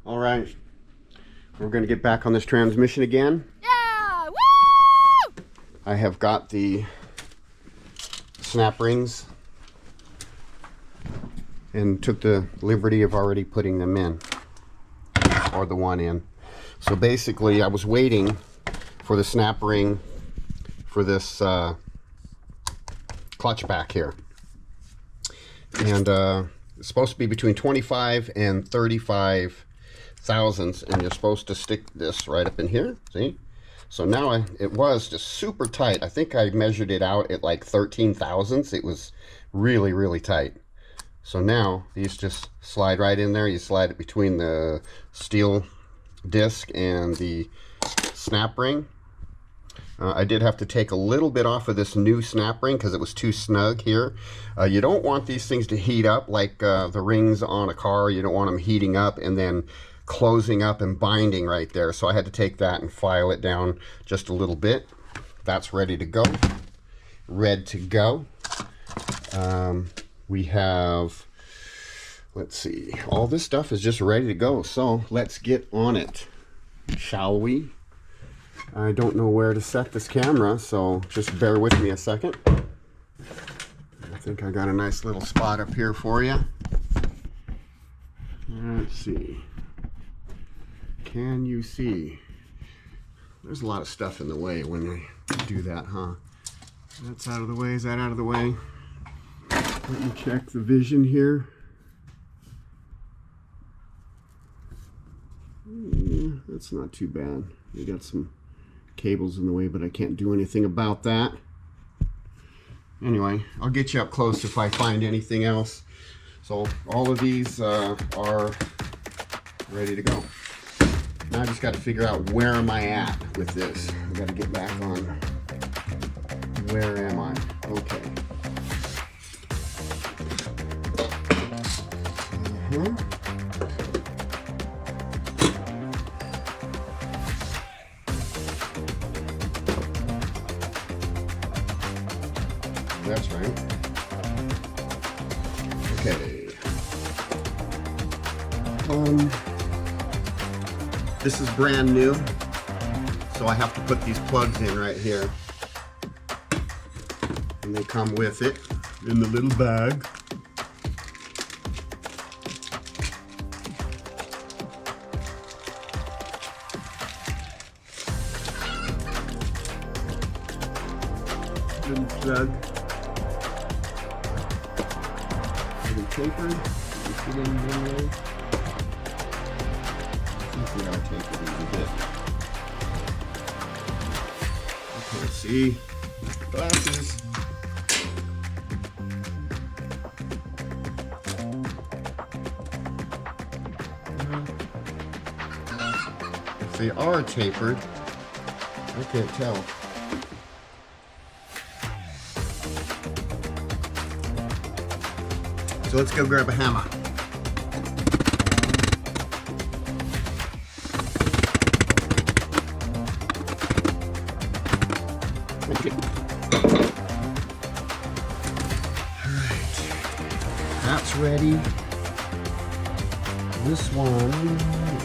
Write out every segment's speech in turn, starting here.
All right, we're going to get back on this transmission again. Yeah! Woo! I have got the snap rings and took the liberty of already putting them in, or the one in. So basically I was waiting for the snap ring for this clutch back here, and it's supposed to be between 25 and 35 thousandths, and you're supposed to stick this right up in here, see? So now it was just super tight. I think I measured it out at like 13 thousandths. It was really, really tight. So now these just slide right in there. You slide it between the steel disc and the snap ring. I did have to take a little bit off of this new snap ring because it was too snug here. You don't want these things to heat up like the rings on a car. You don't want them heating up and then closing up and binding right there. So I had to take that and file it down just a little bit. That's ready to go. Red to go. We have, let's see, all this stuff is just ready to go. So let's get on it, shall we? I don't know where to set this camera, so just bear with me a second. I think I got a nice little spot up here for you. Let's see. Can you see? There's a lot of stuff in the way when I do that, huh? That's out of the way. Is that out of the way? Let me check the vision here. That's not too bad. We got some cables in the way, but I can't do anything about that. Anyway, I'll get you up close if I find anything else. So all of these are ready to go. Now I just got to figure out where am I at with this. I got to get back on. Where am I? Okay. That's right. Okay. This is brand new, so I have to put these plugs in right here. And they come with it in the little bag. Little plug. Tapered. You see them in there? I think they are tapered a little bit. Okay, see? Glasses. If they are tapered, I can't tell. So let's go grab a hammer. Alright, that's ready. This one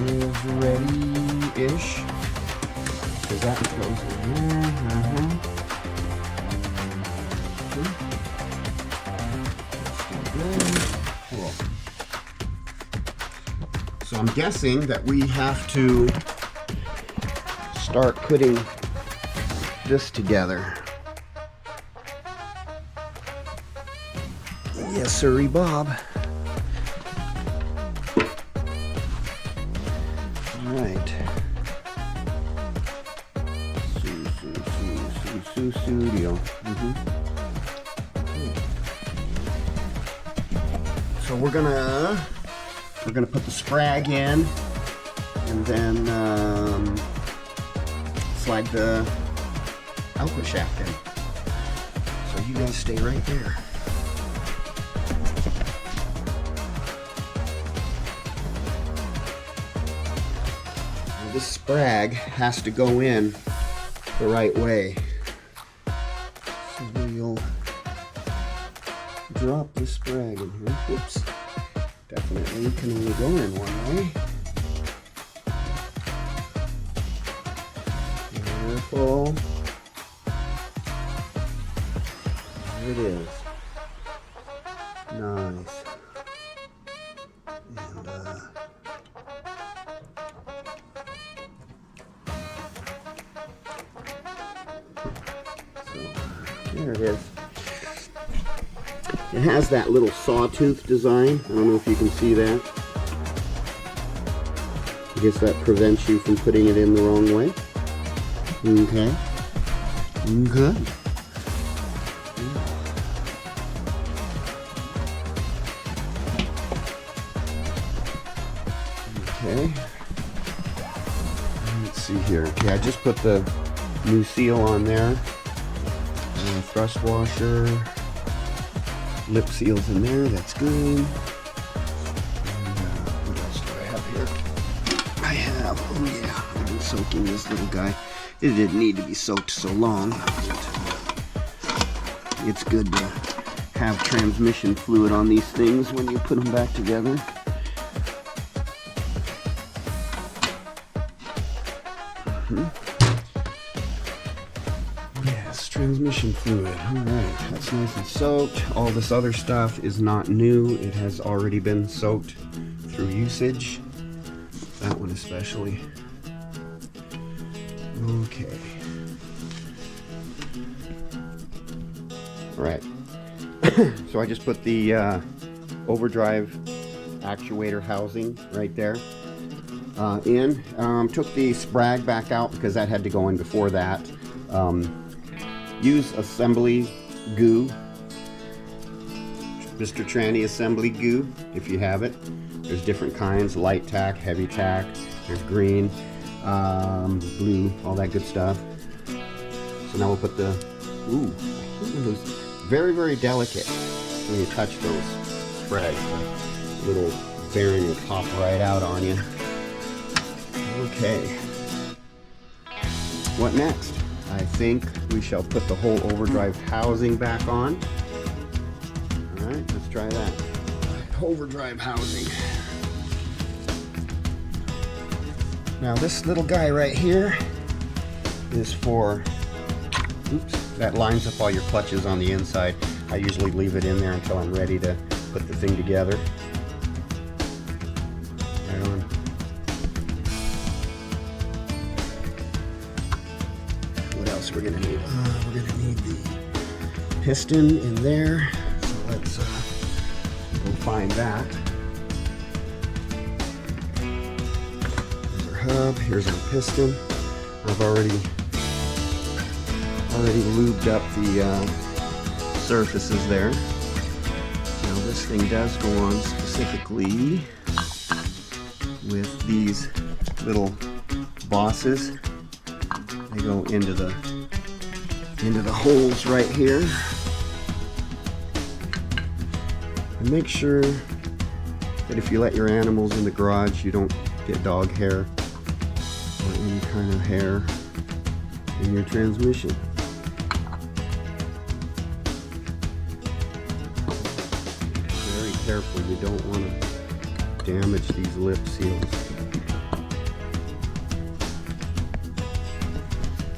is ready-ish. Because that goes in there. Cool. So I'm guessing that we have to start putting this together. Yes, sirree, Bob. All right. Studio. So we're gonna put the sprag in, and then slide the output shaft in. So you guys stay right there. Now this sprag has to go in the right way. So we'll drop the sprag in here. Whoops. Definitely can only go in one way. pull. There it is. Nice. And so there it is. It has that little sawtooth design. I don't know if you can see that. I guess that prevents you from putting it in the wrong way. Okay. Good. Okay. Let's see here. Okay, I just put the new seal on there. Thrust washer. Lip seals in there. That's good. And, what else do I have here? I have, oh yeah, I've been soaking this little guy. It didn't need to be soaked so long. It's good to have transmission fluid on these things when you put them back together. Yes, transmission fluid. Alright, that's nice and soaked. All this other stuff is not new. It has already been soaked through usage. That one especially. Okay. Alright. So I just put the overdrive actuator housing right there in. Took the sprag back out because that had to go in before that. Use assembly goo. Mr. Tranny assembly goo if you have it. There's different kinds, light tack, heavy tack, there's green, blue, all that good stuff. So now we'll put the, ooh, those very, very delicate when you touch those sprags. The little bearing will pop right out on you. Okay. What next? I think we shall put the whole overdrive housing back on. Alright, let's try that. Overdrive housing. Now this little guy right here is for, oops, that lines up all your clutches on the inside. I usually leave it in there until I'm ready to put the thing together. Right on. What else we're gonna need? We're gonna need the piston in there. So let's go find that. Here's our hub. Here's our piston. I've already lubed up the surfaces there. Now this thing does go on specifically with these little bosses. They go into the holes right here. And make sure that if you let your animals in the garage, you don't get dog hair or any kind of hair in your transmission. Very careful, you don't want to damage these lip seals.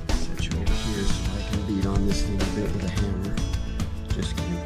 Set you over here so I can beat on this thing a bit with a hammer. Just kidding.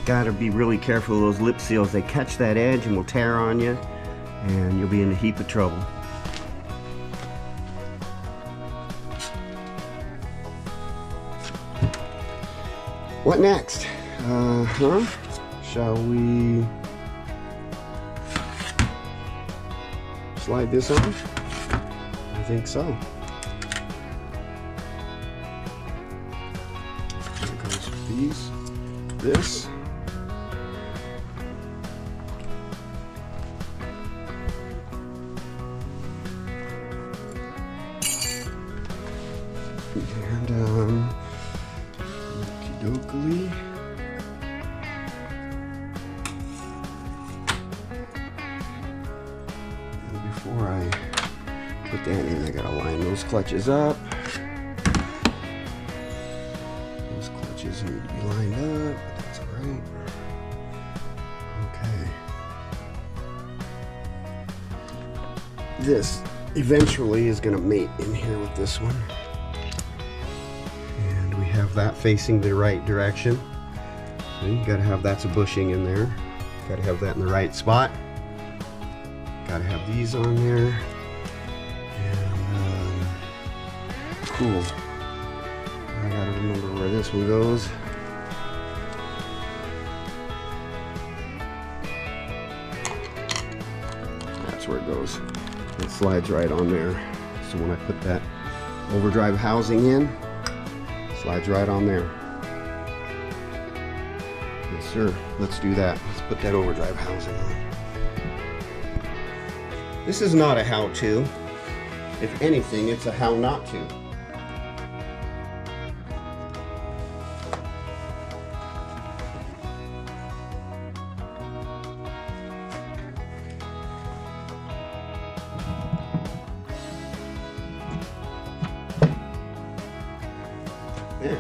Gotta be really careful of those lip seals. They catch that edge and will tear on you, and you'll be in a heap of trouble. What next? Shall we slide this on? I think so. There goes these. This. And okey-dokey. And before I put that in, I gotta line those clutches up. Those clutches need to be lined up, but that's alright. Okay. This eventually is gonna mate in here with this one. And we have that facing the right direction. So you gotta have that's a bushing in there. Gotta have that in the right spot. Gotta have these on there. And cool. I gotta remember where this one goes. That's where it goes. It slides right on there. So when I put that overdrive housing in, it slides right on there. Yes, sir. Let's do that. Let's put that overdrive housing on. This is not a how-to. If anything, it's a how not to. There.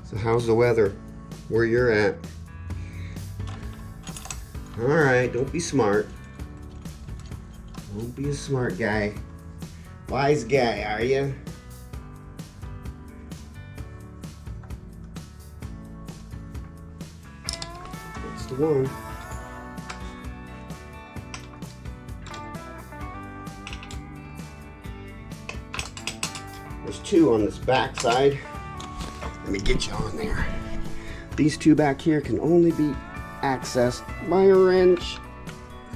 So how's the weather where you're at? Alright, don't be smart. Don't be a smart guy. Wise guy, are you? That's the one. There's two on this back side. Let me get you on there. These two back here can only be accessed by a wrench.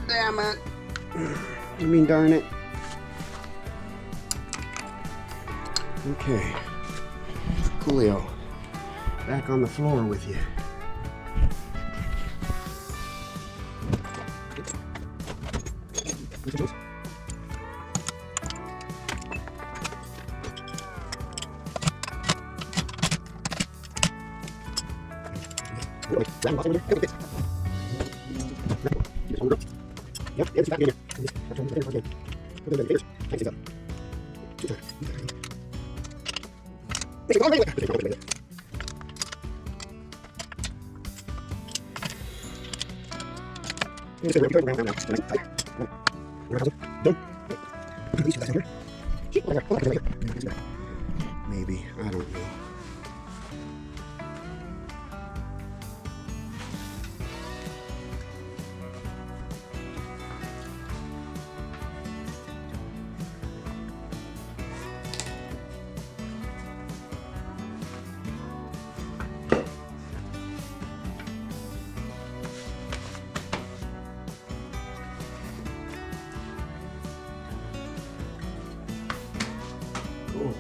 Damn it. I mean, darn it. Okay. Coolio. Back on the floor with you. Yep, it's back in here. Maybe, I don't know. Cool.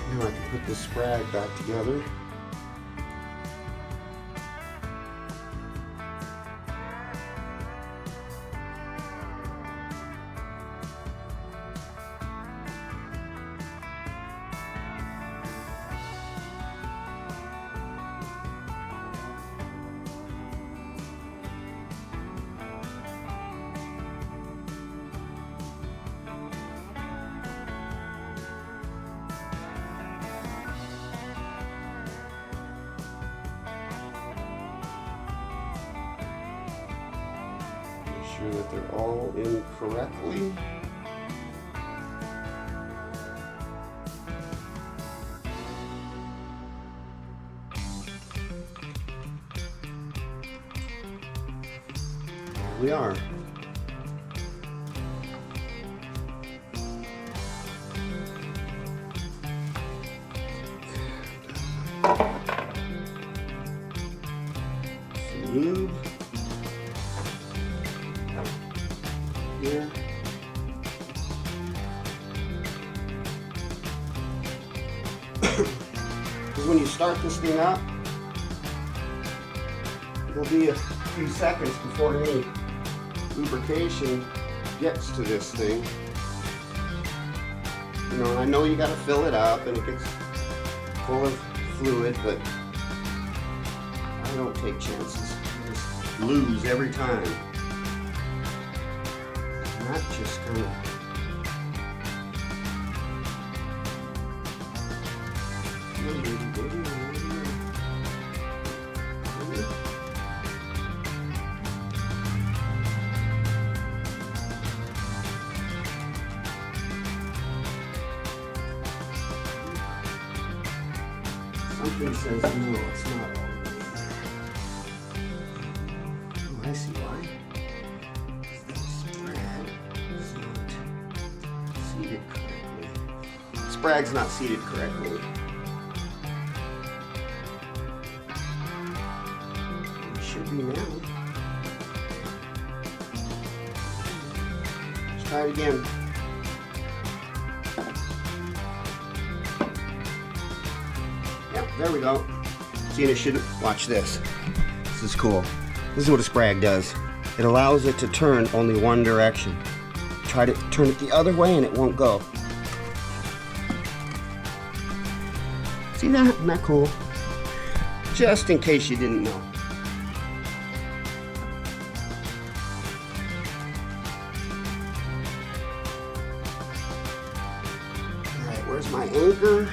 Now I can put this sprag back together. sure that they're all in correctly. There we are. Lube here. Because when you start this thing up, it'll be a few seconds before any lubrication gets to this thing. You know, I know you got to fill it up and it gets full of fluid, but I don't take chances. I just lose every time. And that just kind of something says no, it's not all the way there. Oh, I see why. The sprag is not seated correctly. Sprag's not seated correctly. It should be now. Let's try it again. There we go. See, it should watch this. This is cool. This is what a sprag does. It allows it to turn only one direction. Try to turn it the other way and it won't go. See that? Isn't that cool? Just in case you didn't know. Alright, where's my anchor?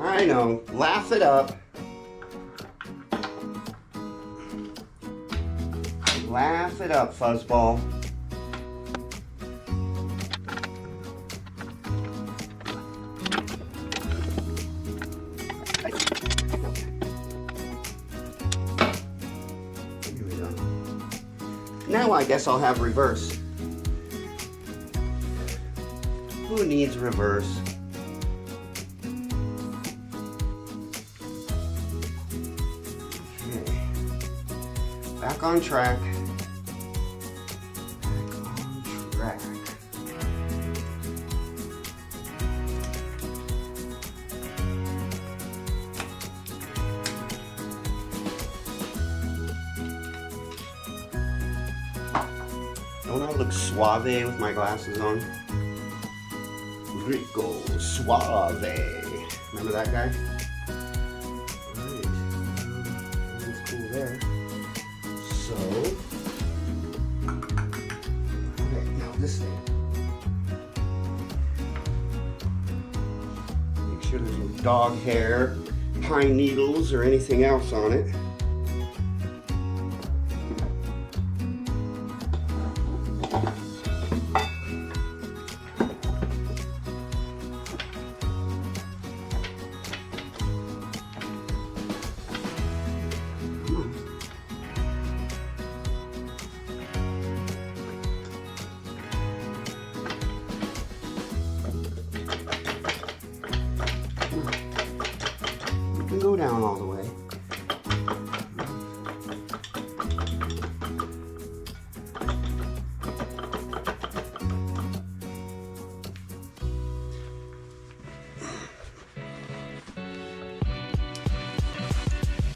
I know, laugh it up. Laugh it up, fuzzball. Here we go. Now I guess I'll have reverse. Who needs reverse? Back on track. Back on track. Don't I look suave with my glasses on? Rico Suave. Remember that guy? Alright. That's cool there. So, okay, now this thing. Make sure there's no dog hair, pine needles, or anything else on it. Can go down all the way.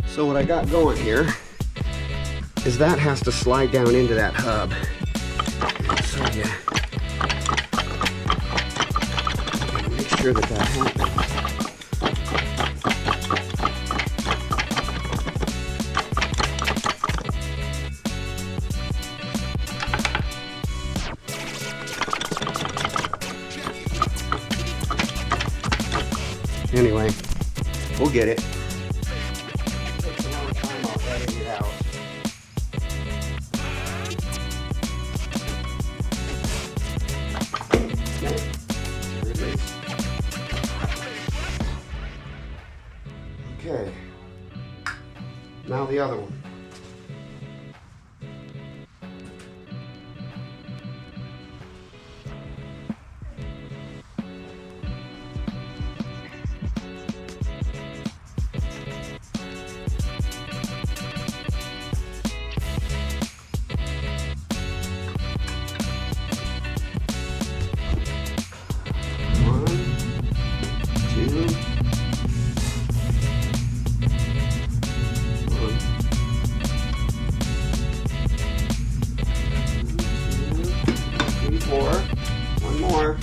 So what I got going here is that has to slide down into that hub. So yeah, make sure that that happens. Anyway, We'll get it. Takes a long time, I'll edit it out. Okay, there it is. Okay, now the other one. One more.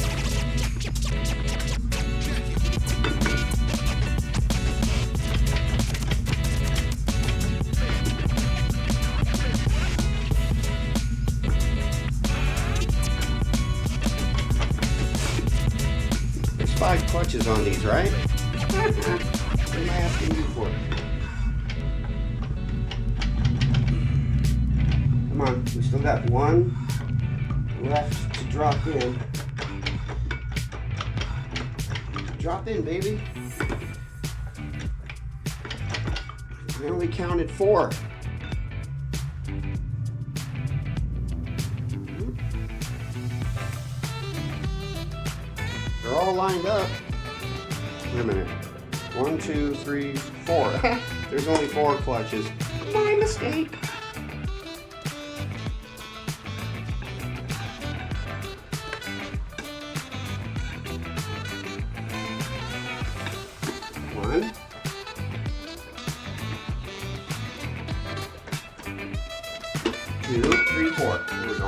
There's 5 clutches on these, right? What am I asking you for? Come on, we still got one left to drop in. Drop in, baby. We only counted 4. They're all lined up. Wait a minute. 1, 2, 3, 4. There's only 4 clutches. My mistake. One. 2, 3, 4. There we go.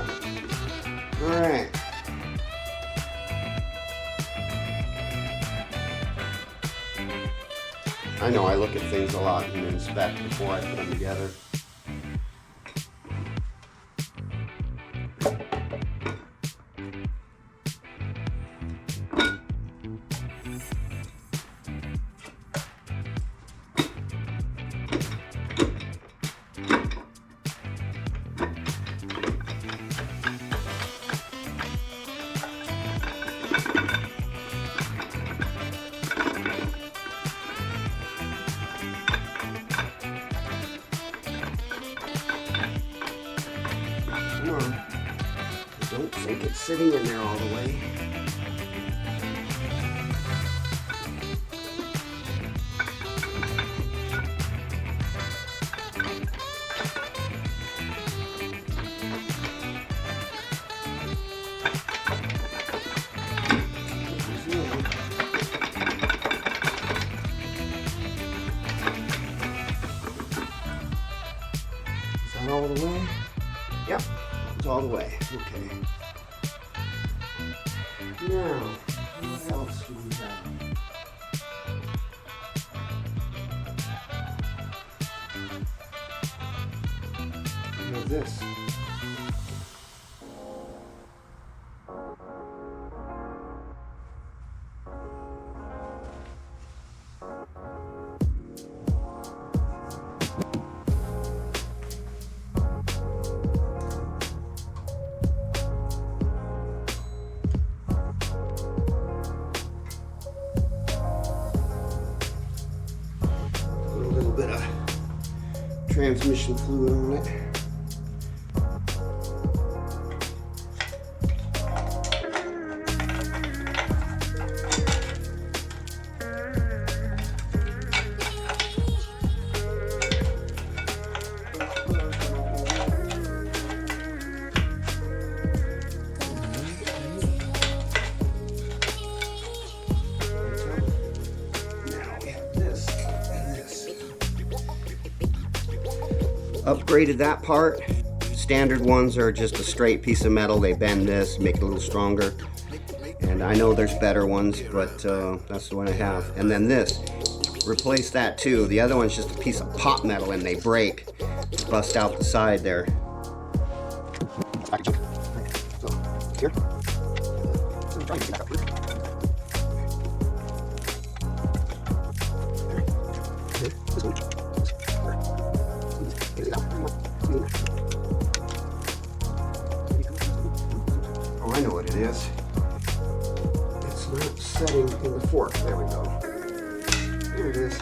All right. I know I look at things a lot and inspect before I put them together. Come on. I don't think it's sitting in there all the way. Is that all the way? Yep, it's all the way. Okay. Now, what else do we have? We have this. Bit of transmission fluid on it. Upgraded that part. Standard ones are just a straight piece of metal. They bend this, make it a little stronger. And I know there's better ones, but that's the one I have. And then this, replace that too. The other one's just a piece of pot metal and they break. Bust out the side there. So, here. torque. There we go. There it is.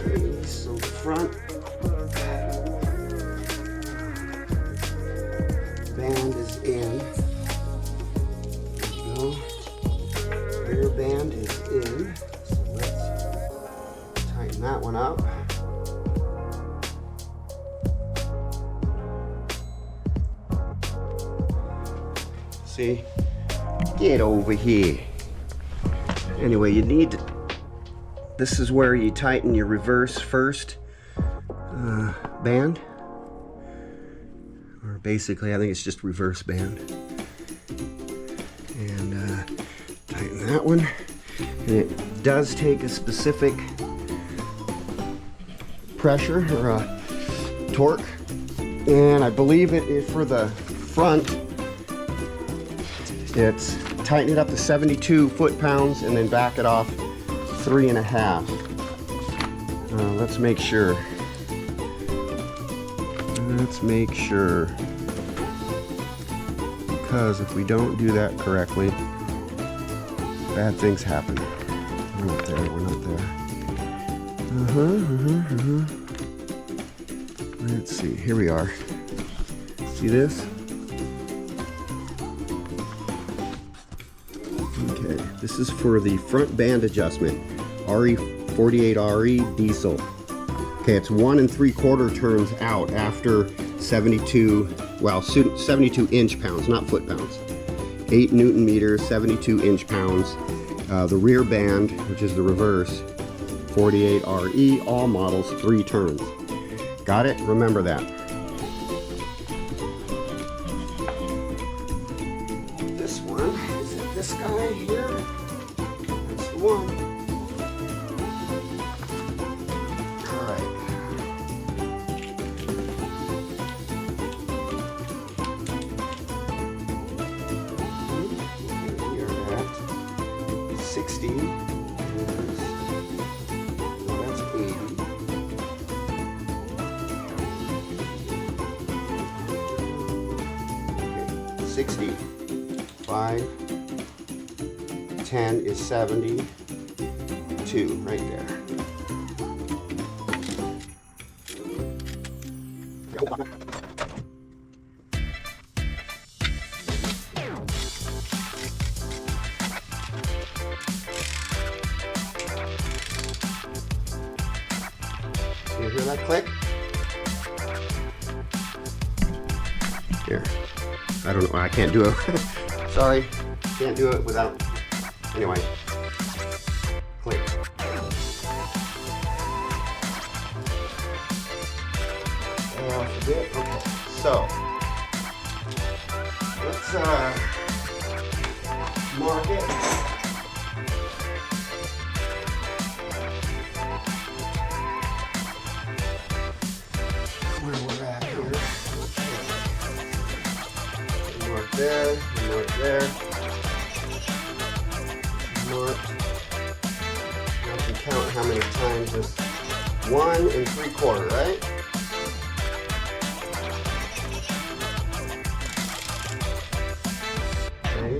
Okay, so the front band is in. There we go. Rear band is in. So let's tighten that one up. See? Get over here. Anyway, you need to, this is where you tighten your reverse first band. Or basically, I think it's just reverse band. And tighten that one. And it does take a specific pressure or a torque. And I believe it is for the front. It's tighten it up to 72 foot-pounds and then back it off 3.5. Let's make sure. Let's make sure. Because if we don't do that correctly, bad things happen. We're not there, we're not there. Let's see, here we are. See this? Okay, this is for the front band adjustment, RE48RE diesel. Okay, it's 1 3/4 turns out after 72, well, 72 inch-pounds, not foot-pounds. 8 Newton meters, 72 inch-pounds. The rear band, which is the reverse, 48RE, all models, 3 turns. Got it? Remember that. This one, is it this guy here? That's the one. Alright. We are at 60. No, that's 80. 60. 5, 10 is 72, right there. You hear that click? Here. I don't know, I can't do it. Sorry, can't do it without, anyway. Click. Off a bit, okay. So, let's mark it. Where we're at here. Mark there, mark there. Mark. Now I can count how many times this 1 3/4, right? Okay.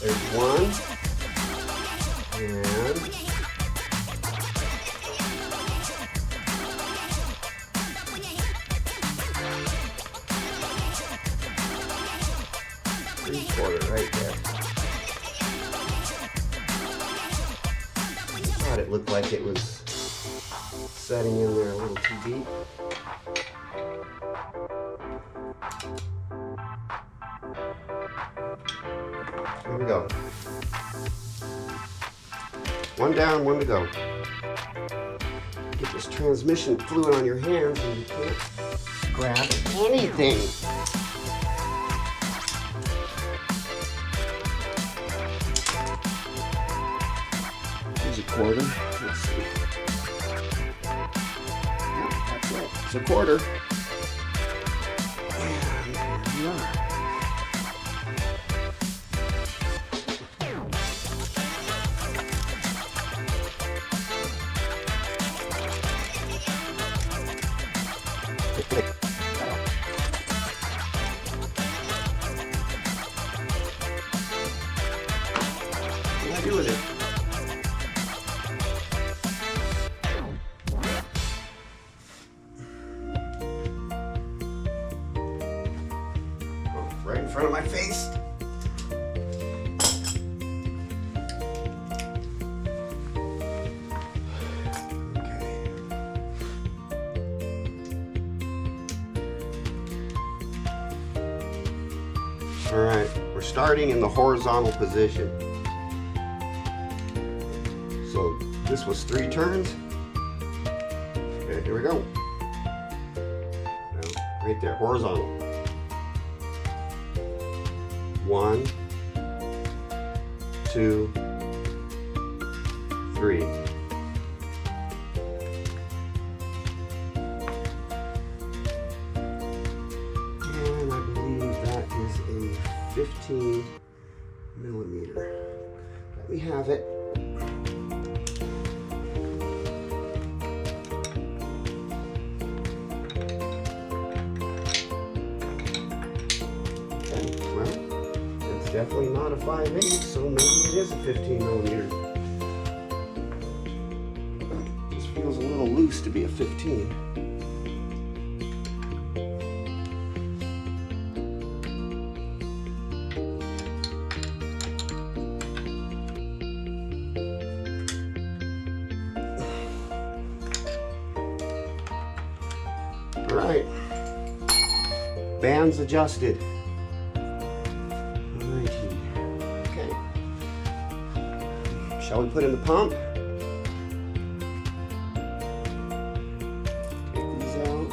There's 1 and 3/4 right there. Thought it looked like it was setting in there a little too deep. Here we go. 1 down, 1 to go. Get this transmission fluid on your hands and you can't grab anything. Here's a 1/4. Let's see. Yep, that's it. It's a 1/4. And here we are. do with it. Oh, right in front of my face. All right, we're starting in the horizontal position. So this was 3 turns. Okay, here we go. Now, right there, horizontal. 1, 2, 3. And I believe that is a 15 millimeter. Let me have it. Okay, well, it's definitely not a 5/8, so maybe it is a 15 millimeter. This feels a little loose to be a 15. All right, bands adjusted. Alrighty. Okay. Shall we put in the pump? Take these out.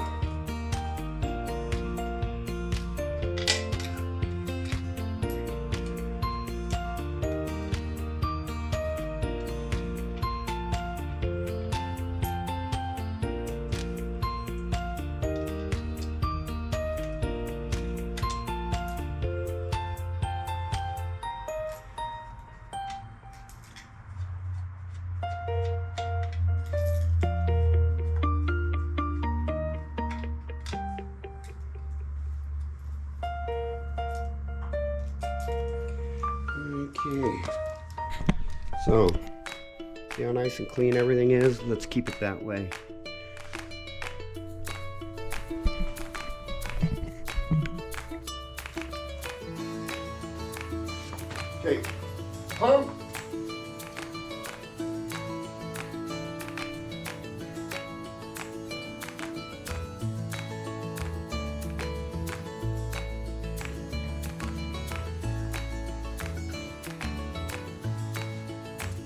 Okay, so see how nice and clean everything is? Let's keep it that way. Okay, pump.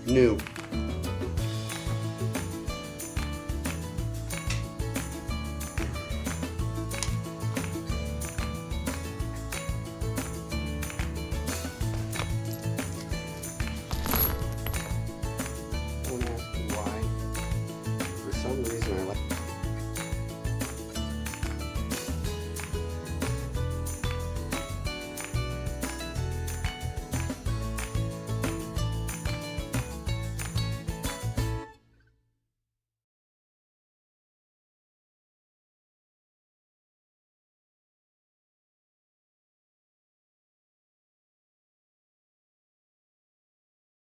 New.